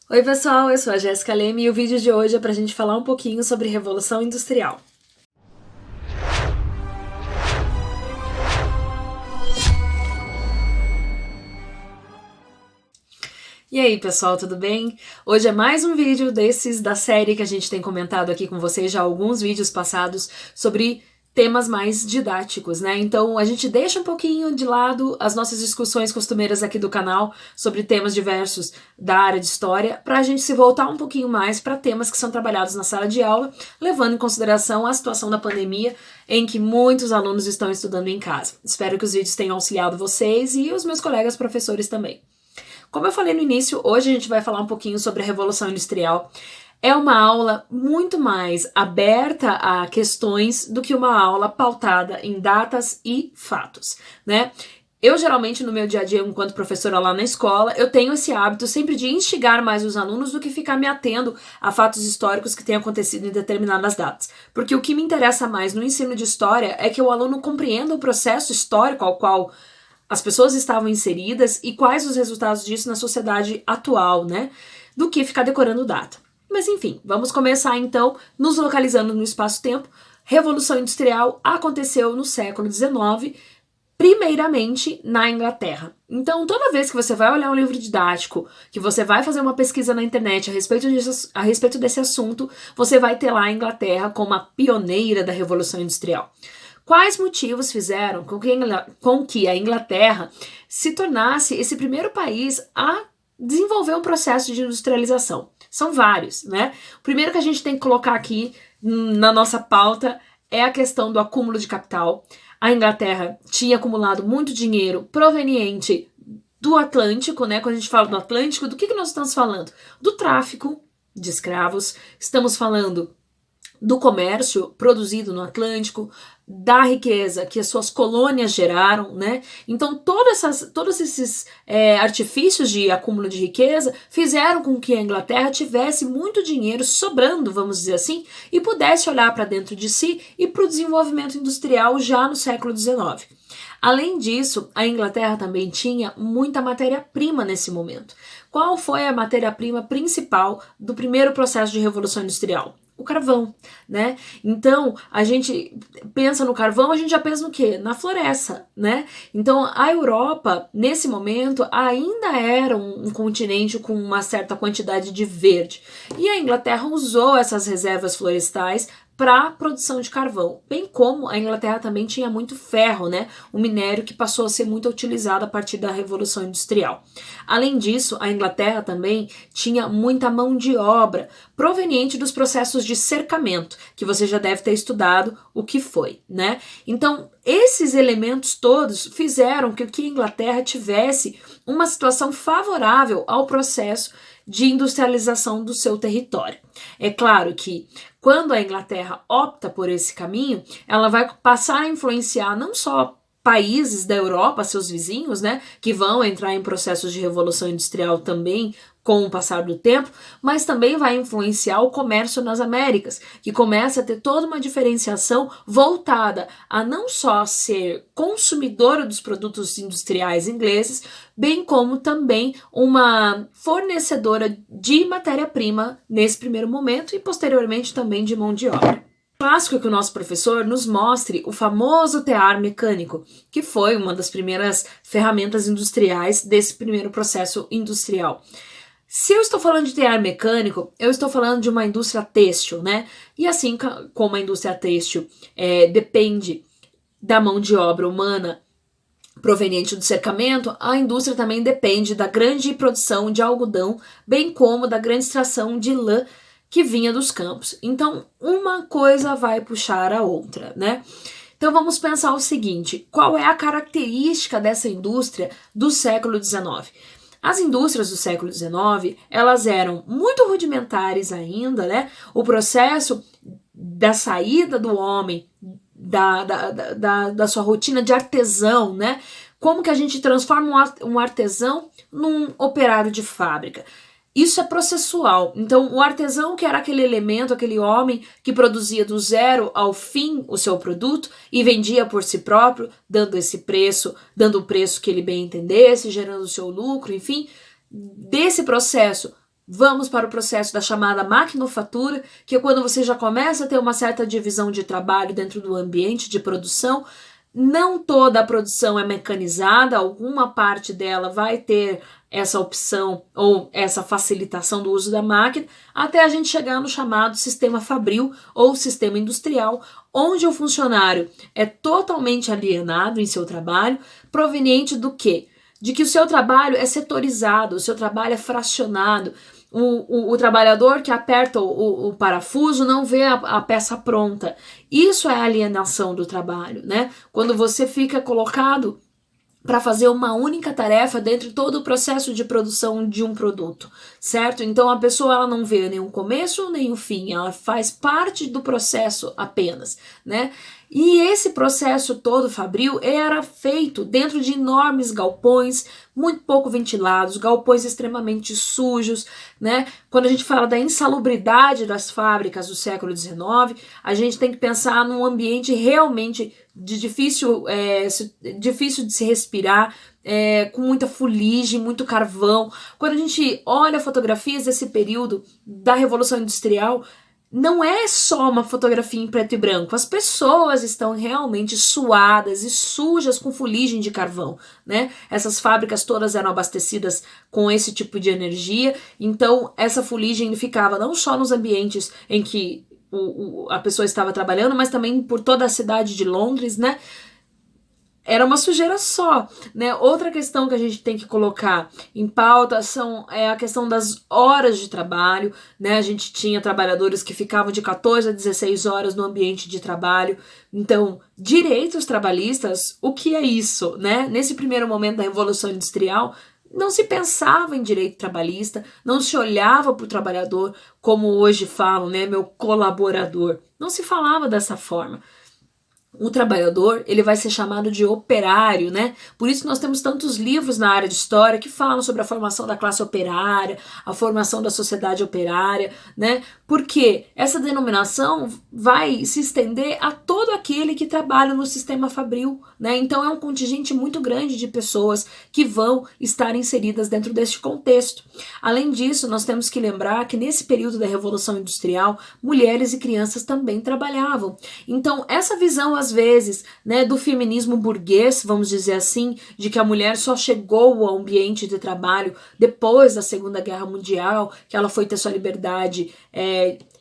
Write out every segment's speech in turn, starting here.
Oi pessoal, eu sou a Jéssica Leme e o vídeo de hoje é pra gente falar um pouquinho sobre Revolução Industrial. E aí pessoal, tudo bem? Hoje é mais um vídeo desses da série que a gente tem comentado aqui com vocês já alguns vídeos passados sobre temas mais didáticos, né? Então a gente deixa um pouquinho de lado as nossas discussões costumeiras aqui do canal sobre temas diversos da área de história, para a gente se voltar um pouquinho mais para temas que são trabalhados na sala de aula, levando em consideração a situação da pandemia em que muitos alunos estão estudando em casa. Espero que os vídeos tenham auxiliado vocês e os meus colegas professores também. Como eu falei no início, hoje a gente vai falar um pouquinho sobre a Revolução Industrial. É uma aula muito mais aberta a questões do que uma aula pautada em datas e fatos, né? Eu, geralmente, no meu dia a dia, enquanto professora lá na escola, eu tenho esse hábito sempre de instigar mais os alunos do que ficar me atendo a fatos históricos que tenham acontecido em determinadas datas. Porque o que me interessa mais no ensino de história é que o aluno compreenda o processo histórico ao qual as pessoas estavam inseridas e quais os resultados disso na sociedade atual, né? Do que ficar decorando data. Mas enfim, vamos começar então nos localizando no espaço-tempo. Revolução Industrial aconteceu no século XIX, primeiramente na Inglaterra. Então, toda vez que você vai olhar um livro didático, que você vai fazer uma pesquisa na internet a respeito desse assunto, você vai ter lá a Inglaterra como a pioneira da Revolução Industrial. Quais motivos fizeram com que a Inglaterra se tornasse esse primeiro país a desenvolver um processo de industrialização? São vários, né? O primeiro que a gente tem que colocar aqui na nossa pauta é a questão do acúmulo de capital. A Inglaterra tinha acumulado muito dinheiro proveniente do Atlântico, né? Quando a gente fala do Atlântico, do que nós estamos falando? Do tráfico de escravos, estamos falando do comércio produzido no Atlântico, da riqueza que as suas colônias geraram, né? Então todos esses artifícios de acúmulo de riqueza fizeram com que a Inglaterra tivesse muito dinheiro sobrando, vamos dizer assim, e pudesse olhar para dentro de si e para o desenvolvimento industrial já no século XIX. Além disso, a Inglaterra também tinha muita matéria-prima nesse momento. Qual foi a matéria-prima principal do primeiro processo de Revolução Industrial? O carvão, né? Então, a gente pensa no carvão, a gente já pensa no quê? Na floresta, né? Então, a Europa, nesse momento, ainda era um continente com uma certa quantidade de verde. E a Inglaterra usou essas reservas florestais para a produção de carvão, bem como a Inglaterra também tinha muito ferro, né? Um minério que passou a ser muito utilizado a partir da Revolução Industrial. Além disso, a Inglaterra também tinha muita mão de obra proveniente dos processos de cercamento, que você já deve ter estudado o que foi, né? Então, esses elementos todos fizeram com que a Inglaterra tivesse uma situação favorável ao processo de industrialização do seu território. É claro que quando a Inglaterra opta por esse caminho, ela vai passar a influenciar não só países da Europa, seus vizinhos, né, que vão entrar em processos de revolução industrial também com o passar do tempo, mas também vai influenciar o comércio nas Américas, que começa a ter toda uma diferenciação voltada a não só ser consumidora dos produtos industriais ingleses, bem como também uma fornecedora de matéria-prima nesse primeiro momento e posteriormente também de mão de obra. Clássico que o nosso professor nos mostre o famoso tear mecânico, que foi uma das primeiras ferramentas industriais desse primeiro processo industrial. Se eu estou falando de tear mecânico, eu estou falando de uma indústria têxtil, né? E assim como a indústria têxtil depende da mão de obra humana proveniente do cercamento, a indústria também depende da grande produção de algodão, bem como da grande extração de lã que vinha dos campos. Então, uma coisa vai puxar a outra, né? Então, vamos pensar o seguinte, qual é a característica dessa indústria do século XIX? As indústrias do século XIX, elas eram muito rudimentares ainda, né? O processo da saída do homem da sua rotina de artesão, né? Como que a gente transforma um artesão num operário de fábrica? Isso é processual. Então, o artesão, que era aquele elemento, aquele homem que produzia do zero ao fim o seu produto e vendia por si próprio, dando o preço que ele bem entendesse, gerando o seu lucro, enfim, desse processo Vamos para o processo da chamada maquinofatura, que é quando você já começa a ter uma certa divisão de trabalho dentro do ambiente de produção. Não toda a produção é mecanizada, alguma parte dela vai ter essa opção ou essa facilitação do uso da máquina, até a gente chegar no chamado sistema fabril ou sistema industrial, onde o funcionário é totalmente alienado em seu trabalho, proveniente do quê? De que o seu trabalho é setorizado, o seu trabalho é fracionado. O trabalhador que aperta o parafuso não vê a peça pronta. Isso é alienação do trabalho, né? Quando você fica colocado para fazer uma única tarefa dentro de todo o processo de produção de um produto, certo? Então a pessoa ela não vê nem o começo nem o fim, ela faz parte do processo apenas, né? E esse processo todo fabril era feito dentro de enormes galpões, muito pouco ventilados, galpões extremamente sujos, né? Quando a gente fala da insalubridade das fábricas do século XIX, a gente tem que pensar num ambiente realmente difícil de se respirar, com muita fuligem, muito carvão. Quando a gente olha fotografias desse período da Revolução Industrial, não é só uma fotografia em preto e branco, as pessoas estão realmente suadas e sujas com fuligem de carvão, né? Essas fábricas todas eram abastecidas com esse tipo de energia, então essa fuligem ficava não só nos ambientes em que a pessoa estava trabalhando, mas também por toda a cidade de Londres, né? Era uma sujeira só, né? Outra questão que a gente tem que colocar em pauta é a questão das horas de trabalho, né? A gente tinha trabalhadores que ficavam de 14 a 16 horas no ambiente de trabalho. Então, direitos trabalhistas, o que é isso, né? Nesse primeiro momento da Revolução Industrial, não se pensava em direito trabalhista, não se olhava para o trabalhador como hoje falam, né? Meu colaborador. Não se falava dessa forma. O trabalhador, ele vai ser chamado de operário, né? Por isso nós temos tantos livros na área de história que falam sobre a formação da classe operária, a formação da sociedade operária, né? Porque essa denominação vai se estender a todo aquele que trabalha no sistema fabril, né? Então é um contingente muito grande de pessoas que vão estar inseridas dentro deste contexto. Além disso, nós temos que lembrar que nesse período da Revolução Industrial, mulheres e crianças também trabalhavam. Então essa visão às vezes, né, do feminismo burguês, vamos dizer assim, de que a mulher só chegou ao ambiente de trabalho depois da Segunda Guerra Mundial, que ela foi ter sua liberdade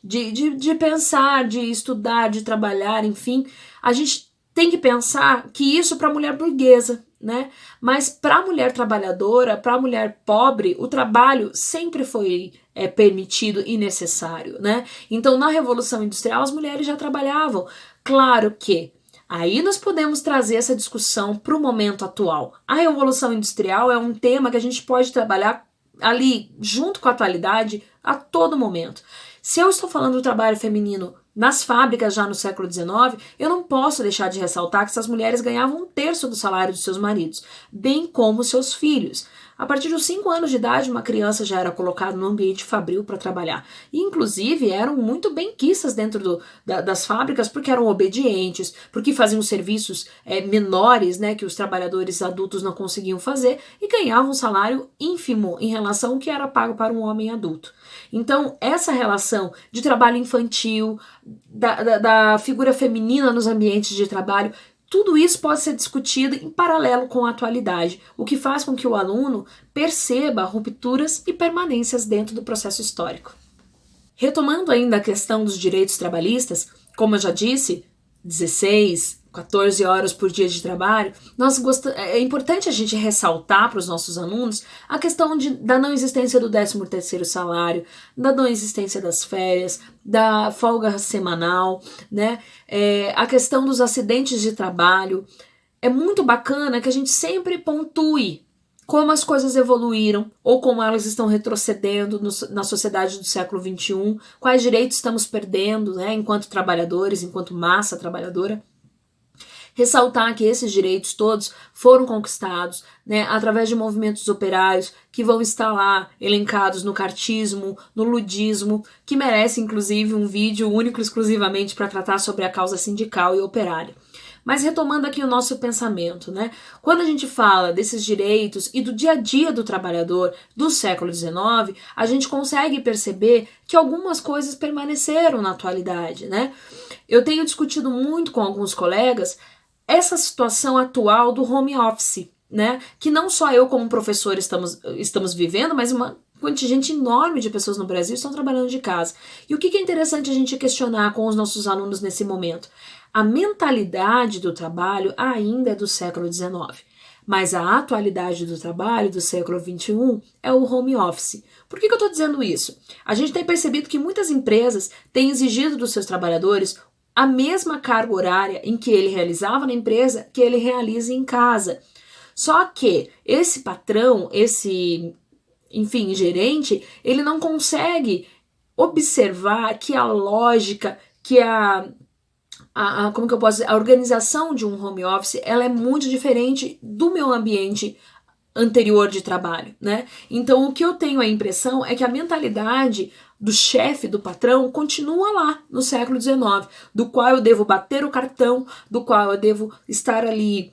de pensar, de estudar, de trabalhar, enfim, a gente tem que pensar que isso para a mulher burguesa, né? Mas para a mulher trabalhadora, para a mulher pobre, o trabalho sempre foi permitido e necessário, né? Então, na Revolução Industrial, as mulheres já trabalhavam. Claro que aí nós podemos trazer essa discussão para o momento atual. A Revolução Industrial é um tema que a gente pode trabalhar ali, junto com a atualidade, a todo momento. Se eu estou falando do trabalho feminino nas fábricas já no século XIX, eu não posso deixar de ressaltar que essas mulheres ganhavam 1/3 do salário dos seus maridos, bem como seus filhos. A partir dos 5 anos de idade, uma criança já era colocada no ambiente fabril para trabalhar. E, inclusive, eram muito benquistas dentro das fábricas porque eram obedientes, porque faziam serviços menores, né, que os trabalhadores adultos não conseguiam fazer, e ganhavam um salário ínfimo em relação ao que era pago para um homem adulto. Então, essa relação de trabalho infantil, da figura feminina nos ambientes de trabalho, tudo isso pode ser discutido em paralelo com a atualidade, o que faz com que o aluno perceba rupturas e permanências dentro do processo histórico. Retomando ainda a questão dos direitos trabalhistas, como eu já disse, 16, 14 horas por dia de trabalho, é importante a gente ressaltar para os nossos alunos a questão da não existência do 13º salário, da não existência das férias, da folga semanal, né? A questão dos acidentes de trabalho. É muito bacana que a gente sempre pontue como as coisas evoluíram ou como elas estão retrocedendo na sociedade do século XXI, quais direitos estamos perdendo, né, enquanto trabalhadores, enquanto massa trabalhadora. Ressaltar que esses direitos todos foram conquistados, né, através de movimentos operários que vão estar lá elencados no cartismo, no ludismo, que merece inclusive um vídeo único exclusivamente para tratar sobre a causa sindical e operária. Mas retomando aqui o nosso pensamento, né? Quando a gente fala desses direitos e do dia a dia do trabalhador do século XIX, a gente consegue perceber que algumas coisas permaneceram na atualidade, né? Eu tenho discutido muito com alguns colegas essa situação atual do home office, né? Que não só eu como professor estamos vivendo, mas uma contingente enorme de pessoas no Brasil estão trabalhando de casa. E o que é interessante a gente questionar com os nossos alunos nesse momento? A mentalidade do trabalho ainda é do século XIX, mas a atualidade do trabalho do século XXI é o home office. Por que eu estou dizendo isso? A gente tem percebido que muitas empresas têm exigido dos seus trabalhadores a mesma carga horária em que ele realizava na empresa que ele realiza em casa. Só que esse patrão, enfim, gerente, ele não consegue observar que a lógica, que como que eu posso dizer, a organização de um home office, ela é muito diferente do meu ambiente anterior de trabalho, né? Então, o que eu tenho a impressão é que a mentalidade do chefe, do patrão, continua lá no século XIX, do qual eu devo bater o cartão, do qual eu devo estar ali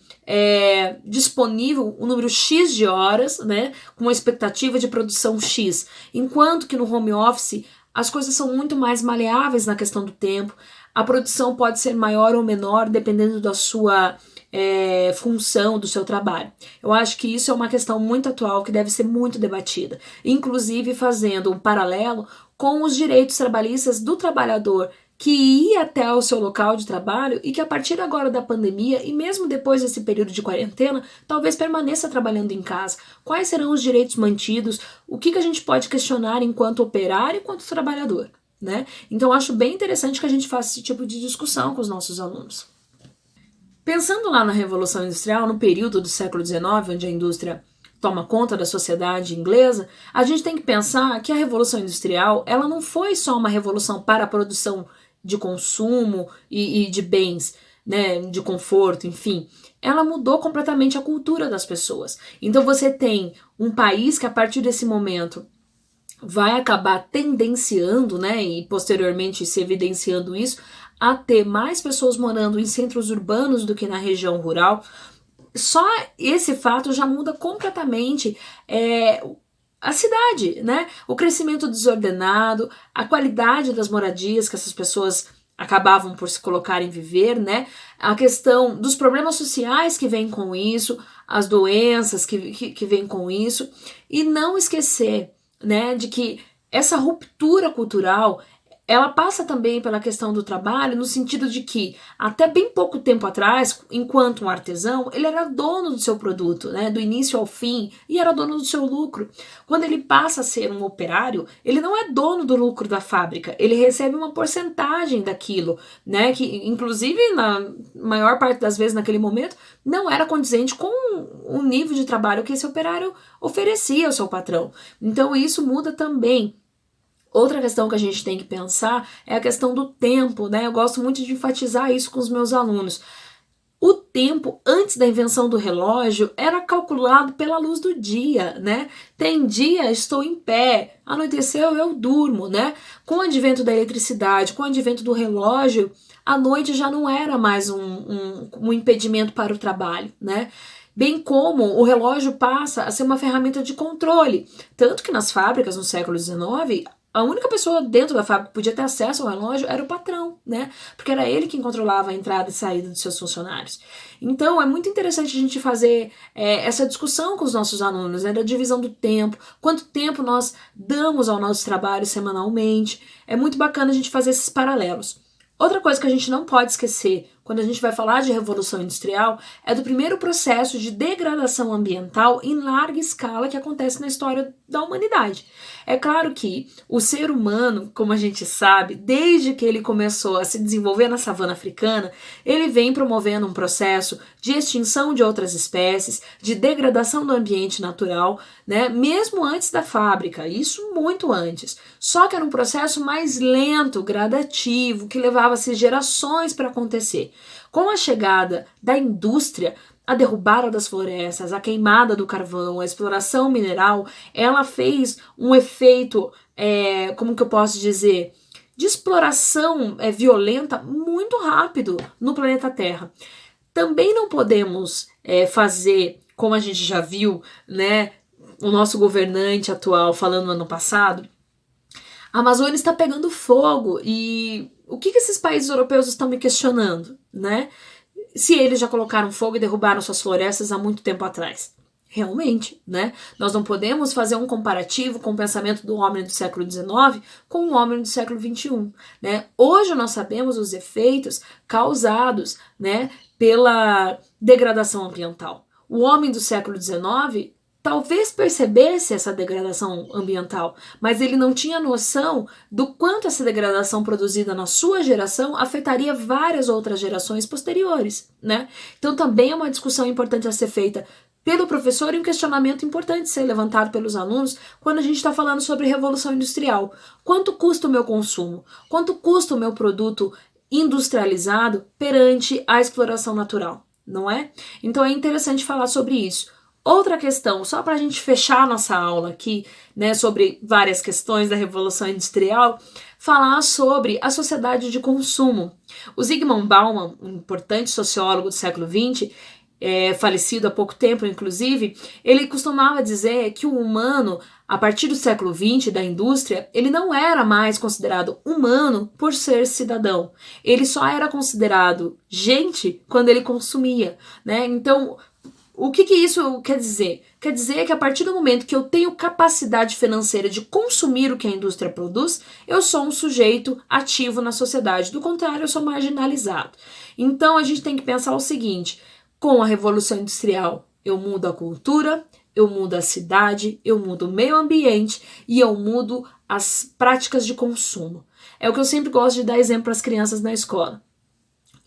disponível um número X de horas, né, com uma expectativa de produção X, enquanto que no home office as coisas são muito mais maleáveis na questão do tempo, a produção pode ser maior ou menor dependendo da sua função, do seu trabalho. Eu acho que isso é uma questão muito atual que deve ser muito debatida, inclusive fazendo um paralelo com os direitos trabalhistas do trabalhador que ia até o seu local de trabalho e que a partir agora da pandemia e mesmo depois desse período de quarentena, talvez permaneça trabalhando em casa. Quais serão os direitos mantidos? O que a gente pode questionar enquanto operário e enquanto trabalhador, né? Então, acho bem interessante que a gente faça esse tipo de discussão com os nossos alunos. Pensando lá na Revolução Industrial, no período do século XIX, onde a indústria toma conta da sociedade inglesa, a gente tem que pensar que a Revolução Industrial ela não foi só uma revolução para a produção de consumo e de bens, né, de conforto, enfim. Ela mudou completamente a cultura das pessoas. Então você tem um país que a partir desse momento vai acabar tendenciando, né, e posteriormente se evidenciando isso, a ter mais pessoas morando em centros urbanos do que na região rural. Só esse fato já muda completamente a cidade, né? O crescimento desordenado, a qualidade das moradias que essas pessoas acabavam por se colocar em viver, né? A questão dos problemas sociais que vêm com isso, as doenças que vêm com isso, e não esquecer, né, de que essa ruptura cultural ela passa também pela questão do trabalho, no sentido de que, até bem pouco tempo atrás, enquanto um artesão, ele era dono do seu produto, né, do início ao fim, e era dono do seu lucro. Quando ele passa a ser um operário, ele não é dono do lucro da fábrica, ele recebe uma porcentagem daquilo, né, que inclusive, na maior parte das vezes naquele momento, não era condizente com o nível de trabalho que esse operário oferecia ao seu patrão. Então isso muda também. Outra questão que a gente tem que pensar é a questão do tempo, né? Eu gosto muito de enfatizar isso com os meus alunos. O tempo, antes da invenção do relógio, era calculado pela luz do dia, né? Tem dia, estou em pé, anoiteceu, eu durmo, né? Com o advento da eletricidade, com o advento do relógio, a noite já não era mais um impedimento para o trabalho, né? Bem como o relógio passa a ser uma ferramenta de controle. Tanto que nas fábricas, no século XIX, a única pessoa dentro da fábrica que podia ter acesso ao relógio era o patrão, né? Porque era ele quem controlava a entrada e saída dos seus funcionários. Então, é muito interessante a gente fazer essa discussão com os nossos alunos, né? Da divisão do tempo, quanto tempo nós damos ao nosso trabalho semanalmente. É muito bacana a gente fazer esses paralelos. Outra coisa que a gente não pode esquecer quando a gente vai falar de Revolução Industrial é do primeiro processo de degradação ambiental em larga escala que acontece na história da humanidade. É claro que o ser humano, como a gente sabe, desde que ele começou a se desenvolver na savana africana, ele vem promovendo um processo de extinção de outras espécies, de degradação do ambiente natural, né, mesmo antes da fábrica, isso muito antes. Só que era um processo mais lento, gradativo, que levava-se gerações para acontecer. Com a chegada da indústria, a derrubada das florestas, a queimada do carvão, a exploração mineral, ela fez um efeito, como que eu posso dizer, de exploração violenta muito rápido no planeta Terra. também não podemos fazer, como a gente já viu, né, o nosso governante atual falando no ano passado, a Amazônia está pegando fogo e o que esses países europeus estão me questionando, né? Se eles já colocaram fogo e derrubaram suas florestas há muito tempo atrás. Realmente, né? Nós não podemos fazer um comparativo com o pensamento do homem do século XIX com o homem do século XXI, né? Hoje nós sabemos os efeitos causados, né, pela degradação ambiental. O homem do século XIX talvez percebesse essa degradação ambiental, mas ele não tinha noção do quanto essa degradação produzida na sua geração afetaria várias outras gerações posteriores, né? Então também é uma discussão importante a ser feita pelo professor e um questionamento importante ser levantado pelos alunos quando a gente está falando sobre revolução industrial. Quanto custa o meu consumo? Quanto custa o meu produto industrializado perante a exploração natural, não é? Então é interessante falar sobre isso. Outra questão, só para a gente fechar a nossa aula aqui, né, sobre várias questões da Revolução Industrial, falar sobre a sociedade de consumo. O Zygmunt Bauman, um importante sociólogo do século XX, falecido há pouco tempo, inclusive, ele costumava dizer que o humano, a partir do século XX, da indústria, ele não era mais considerado humano por ser cidadão. Ele só era considerado gente quando ele consumia, né? Então, o que isso quer dizer? Quer dizer que a partir do momento que eu tenho capacidade financeira de consumir o que a indústria produz, eu sou um sujeito ativo na sociedade. Do contrário, eu sou marginalizado. Então, a gente tem que pensar o seguinte: com a Revolução Industrial, eu mudo a cultura, eu mudo a cidade, eu mudo o meio ambiente e eu mudo as práticas de consumo. É o que eu sempre gosto de dar exemplo para as crianças na escola.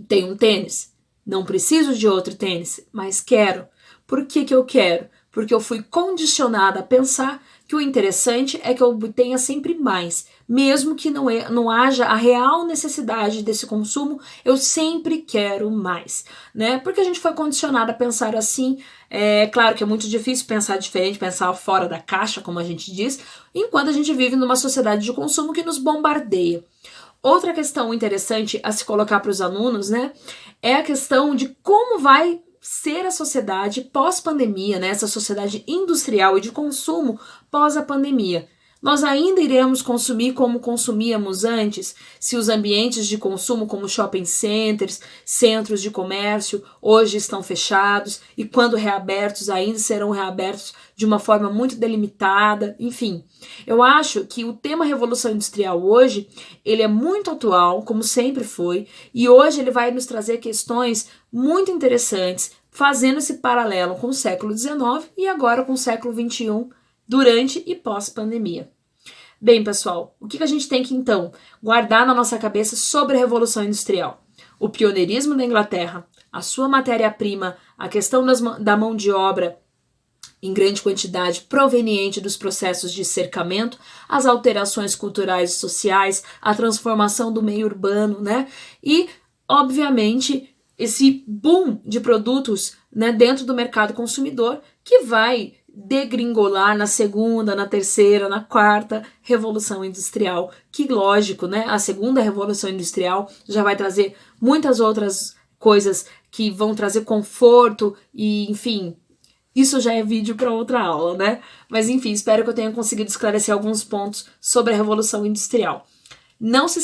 Tenho um tênis, não preciso de outro tênis, mas quero. Por que eu quero? Porque eu fui condicionada a pensar que o interessante é que eu tenha sempre mais. Mesmo que não haja a real necessidade desse consumo, eu sempre quero mais, né? Porque a gente foi condicionada a pensar assim. É claro que é muito difícil pensar diferente, pensar fora da caixa, como a gente diz, enquanto a gente vive numa sociedade de consumo que nos bombardeia. Outra questão interessante a se colocar para os alunos, né, é a questão de como vai ser a sociedade pós-pandemia, né, essa sociedade industrial e de consumo pós a pandemia. Nós ainda iremos consumir como consumíamos antes, se os ambientes de consumo como shopping centers, centros de comércio, hoje estão fechados e quando reabertos ainda serão reabertos de uma forma muito delimitada, enfim. Eu acho que o tema Revolução Industrial hoje, ele é muito atual, como sempre foi, e hoje ele vai nos trazer questões muito interessantes, fazendo esse paralelo com o século XIX e agora com o século XXI, durante e pós-pandemia. Bem, pessoal, o que a gente tem que, então, guardar na nossa cabeça sobre a Revolução Industrial? O pioneirismo da Inglaterra, a sua matéria-prima, a questão da mão de obra em grande quantidade proveniente dos processos de cercamento, as alterações culturais e sociais, a transformação do meio urbano, né? E, obviamente, esse boom de produtos, né, dentro do mercado consumidor que vai degringolar na segunda, na terceira, na quarta Revolução Industrial. Que lógico, né? A segunda Revolução Industrial já vai trazer muitas outras coisas que vão trazer conforto e, enfim, isso já é vídeo para outra aula, né? Mas, enfim, espero que eu tenha conseguido esclarecer alguns pontos sobre a Revolução Industrial. Não se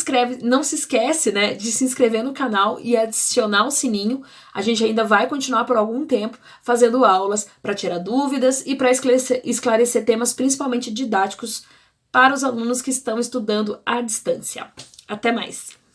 esquece, né, de se inscrever no canal e adicionar o sininho. A gente ainda vai continuar por algum tempo fazendo aulas para tirar dúvidas e para esclarecer temas principalmente didáticos para os alunos que estão estudando à distância. Até mais!